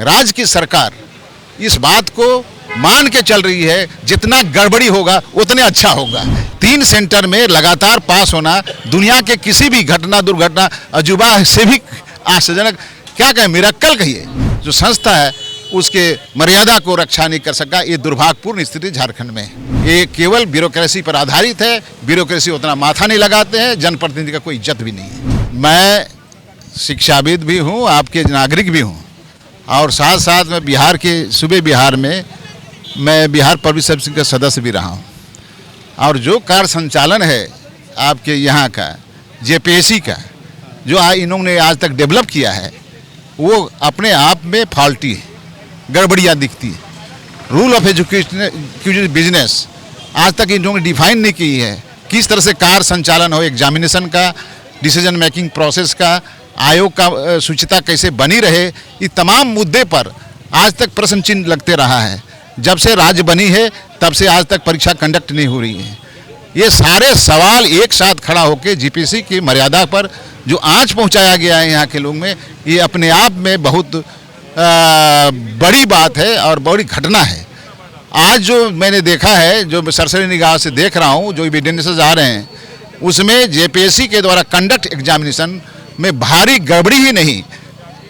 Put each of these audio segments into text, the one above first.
राज्य की सरकार इस बात को मान के चल रही है, जितना गड़बड़ी होगा उतने अच्छा होगा। 3 सेंटर में लगातार पास होना दुनिया के किसी भी घटना दुर्घटना अजूबा से भी आश्चर्यजनक, क्या कहें, मिरेकल कहिए, जो संस्था है उसके मर्यादा को रक्षा नहीं कर सका। ये दुर्भाग्यपूर्ण स्थिति झारखंड में है। ये केवल ब्यूरोक्रेसी पर आधारित है। ब्यूरोक्रेसी उतना माथा नहीं लगाते हैं, जनप्रतिनिधि का कोई इज्जत भी नहीं है। मैं शिक्षाविद भी हूँ, आपके नागरिक भी हूँ, और साथ साथ में बिहार के सूबे बिहार में मैं बिहार पब्लिक सर्विस का सदस्य भी रहा हूँ। और जो कार्य संचालन है आपके यहाँ का जेपीएससी का, जो इन्होंने आज तक डेवलप किया है, वो अपने आप में फॉल्टी है, गड़बड़ियाँ दिखती है। रूल ऑफ एजुकेशन बिजनेस आज तक इन्होंने डिफाइन नहीं की है। किस तरह से कार्य संचालन हो, एग्जामिनेशन का, डिसीजन मेकिंग प्रोसेस का, आयोग का शुचिता कैसे बनी रहे, ये तमाम मुद्दे पर आज तक प्रश्न चिन्ह लगते रहा है। जब से राज्य बनी है तब से आज तक परीक्षा कंडक्ट नहीं हो रही है। ये सारे सवाल एक साथ खड़ा होकर जीपीएससी की मर्यादा पर जो आंच पहुंचाया गया है यहाँ के लोग में, ये अपने आप में बहुत बड़ी बात है और बड़ी घटना है। आज जो मैंने देखा है, जो सरसरी निगाह से देख रहा हूँ, जो एविडेंसेस आ रहे हैं, उसमें जेपीएससी के द्वारा कंडक्ट एग्जामिनेशन में भारी गड़बड़ी ही नहीं,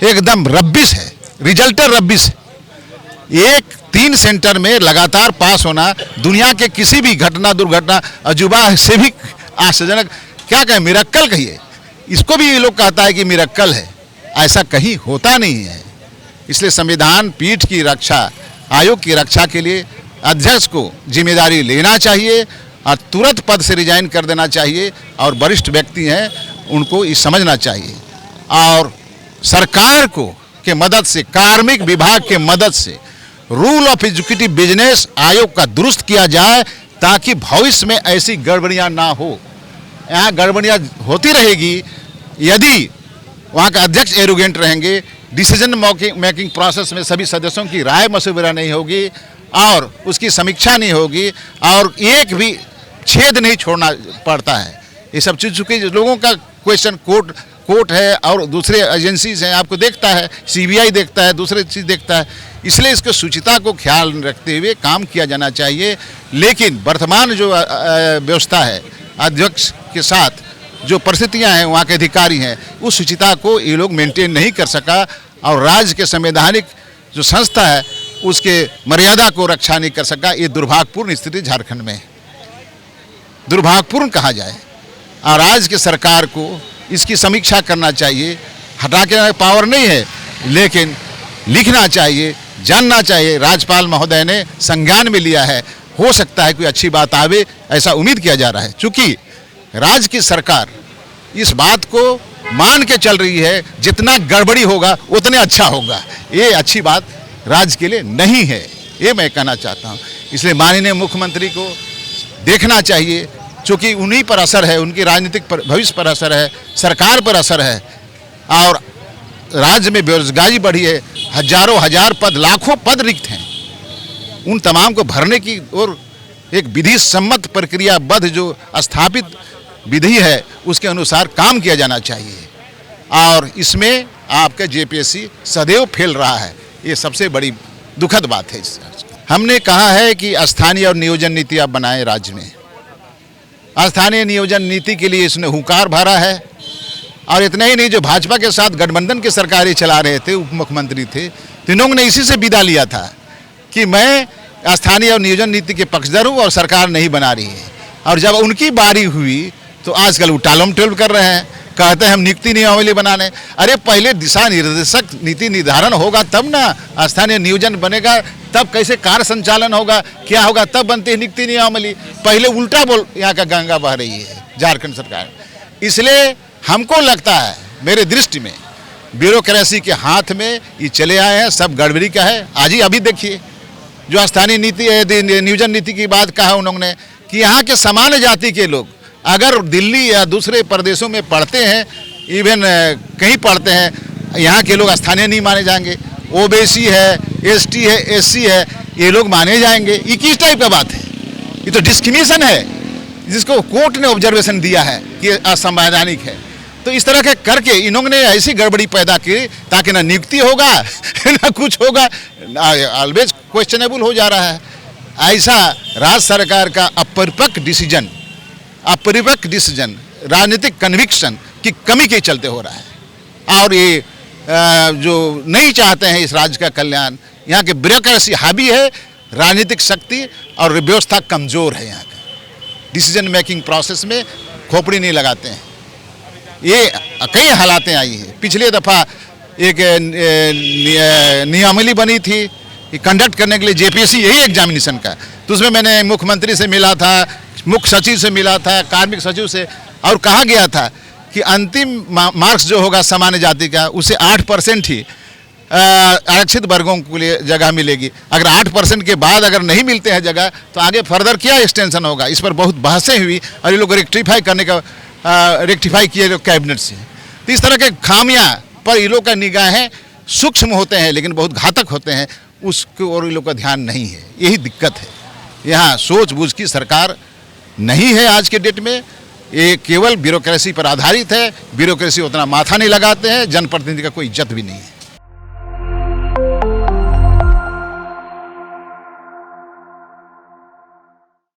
एकदम रब्बिश है, रिजल्टर रब्बिश है। 3 सेंटर में लगातार पास होना दुनिया के किसी भी घटना दुर्घटना अजूबा से भी आश्चर्यजनक, क्या कहें, मिरेकल कहिए। इसको भी ये लोग कहता है कि मिरेकल है, ऐसा कहीं होता नहीं है। इसलिए संविधान पीठ की रक्षा, आयोग की रक्षा के लिए अध्यक्ष को जिम्मेदारी लेना चाहिए और तुरंत पद से रिजाइन कर देना चाहिए। और वरिष्ठ व्यक्ति हैं, उनको ये समझना चाहिए और सरकार को के मदद से, कार्मिक विभाग के मदद से रूल ऑफ एजुकेटिव बिजनेस आयोग का दुरुस्त किया जाए, ताकि भविष्य में ऐसी गड़बड़ियां ना हो। यहाँ गड़बड़ियां होती रहेगी यदि वहाँ का अध्यक्ष एरोगेंट रहेंगे, डिसीजन मेकिंग प्रोसेस में सभी सदस्यों की राय मशवरा नहीं होगी और उसकी समीक्षा नहीं होगी और एक भी छेद नहीं छोड़ना पड़ता है। ये सब चीज़, चूँकि लोगों का क्वेश्चन कोर्ट है और दूसरे एजेंसीज हैं, आपको देखता है, सीबीआई देखता है, दूसरे चीज़ देखता है, इसलिए इसको शुचिता को ख्याल रखते हुए काम किया जाना चाहिए। लेकिन वर्तमान जो व्यवस्था है, अध्यक्ष के साथ जो परिस्थितियां हैं, वहाँ के अधिकारी हैं, उस शुचिता को ये लोग मेंटेन नहीं कर सका और राज्य के संवैधानिक जो संस्था है उसके मर्यादा को रक्षा नहीं कर सका। ये दुर्भाग्यपूर्ण स्थिति झारखंड में है, दुर्भाग्यपूर्ण कहा जाए। और राज्य की सरकार को इसकी समीक्षा करना चाहिए। हटा के पावर नहीं है, लेकिन लिखना चाहिए, जानना चाहिए। राज्यपाल महोदय ने संज्ञान में लिया है, हो सकता है कोई अच्छी बात आवे, ऐसा उम्मीद किया जा रहा है। चूँकि राज्य की सरकार इस बात को मान के चल रही है, जितना गड़बड़ी होगा उतने अच्छा होगा। ये अच्छी बात राज्य के लिए नहीं है, ये मैं कहना चाहता हूँ। इसलिए माननीय मुख्यमंत्री को देखना चाहिए, चूँकि उन्हीं पर असर है, उनकी राजनीतिक भविष्य पर असर है, सरकार पर असर है और राज्य में बेरोजगारी बढ़ी है, हजारों हजार पद, लाखों पद रिक्त हैं। उन तमाम को भरने की और एक विधि सम्मत प्रक्रियाबद्ध जो स्थापित विधि है उसके अनुसार काम किया जाना चाहिए। और इसमें आपका जेपीएससी सदैव फेल रहा है, ये सबसे बड़ी दुखद बात है। हमने कहा है कि स्थानीय और नियोजन नीति आप बनाएं। राज्य में स्थानीय नियोजन नीति के लिए इसने हुंकार भरा है। और इतना ही नहीं, जो भाजपा के साथ गठबंधन की सरकारें चला रहे थे, उप मुख्यमंत्री थे, तीनों ने इसी से विदा लिया था कि मैं स्थानीय और नियोजन नीति के पक्षधर हूँ और सरकार नहीं बना रही है। और जब उनकी बारी हुई तो आजकल वो टालम टोल कर रहे हैं, कहते हैं हम नियुक्ति नियमावली बनाने। अरे पहले दिशा निर्देशक नीति निर्धारण होगा तब ना स्थानीय नियोजन बनेगा, तब कैसे कार्य संचालन होगा, क्या होगा, तब बनती है नियुक्ति नियमावली। पहले उल्टा बोल यहाँ का गंगा बह रही है झारखंड सरकार। इसलिए हमको लगता है, मेरे दृष्टि में ब्यूरोक्रेसी के हाथ में ये चले आए हैं, सब गड़बड़ी का है। आज ही अभी देखिए जो स्थानीय नीति नियोजन नीति की बात कहा उन्होंने कि यहाँ के सामान्य जाति के लोग अगर दिल्ली या दूसरे प्रदेशों में पढ़ते हैं, इवन कहीं पढ़ते हैं, यहाँ के लोग स्थानीय नहीं माने जाएंगे। ओबीसी है, एसटी है, एससी है, ये लोग माने जाएंगे। ये किस टाइप का बात है? ये तो डिस्क्रिमिनेशन है, जिसको कोर्ट ने ऑब्जर्वेशन दिया है कि असंवैधानिक है। तो इस तरह के करके इन्होंने ऐसी गड़बड़ी पैदा की ताकि ना नियुक्ति होगा ना कुछ होगा, ऑलवेज क्वेश्चनेबल हो जा रहा है। ऐसा राज्य सरकार का अपरिपक्व डिसीजन राजनीतिक कन्विक्शन की कमी के चलते हो रहा है। और ये जो नहीं चाहते हैं इस राज्य का कल्याण, यहाँ के ब्यूरोक्रेसी हावी है, राजनीतिक शक्ति और व्यवस्था कमज़ोर है। यहाँ का डिसीजन मेकिंग प्रोसेस में खोपड़ी नहीं लगाते हैं। ये कई हालातें आई हैं। पिछले दफ़ा एक नियमावली बनी थी कंडक्ट करने के लिए जेपीएससी यही एग्जामिनेशन का, तो उसमें मैंने मुख्यमंत्री से मिला था, मुख्य सचिव से मिला था, कार्मिक सचिव से, और कहा गया था कि अंतिम मार्क्स जो होगा सामान्य जाति का उसे 8% ही आरक्षित वर्गों के लिए जगह मिलेगी। अगर 8% के बाद अगर नहीं मिलते हैं जगह तो आगे फर्दर क्या एक्सटेंशन होगा। इस पर बहुत बहसें हुई और ये लोग रेक्टिफाई किए लोग कैबिनेट से। तो इस तरह के खामियां पर ये लोग का निगाहें सूक्ष्म होते हैं लेकिन बहुत घातक होते हैं, उसको और ये लोग का ध्यान नहीं है। यही दिक्कत है। यहाँ सोच बूझ की सरकार नहीं है आज के डेट में। ये केवल ब्यूरोक्रेसी पर आधारित है। ब्यूरोक्रेसी उतना माथा नहीं लगाते हैं, जनप्रतिनिधि का कोई इज्जत भी नहीं है।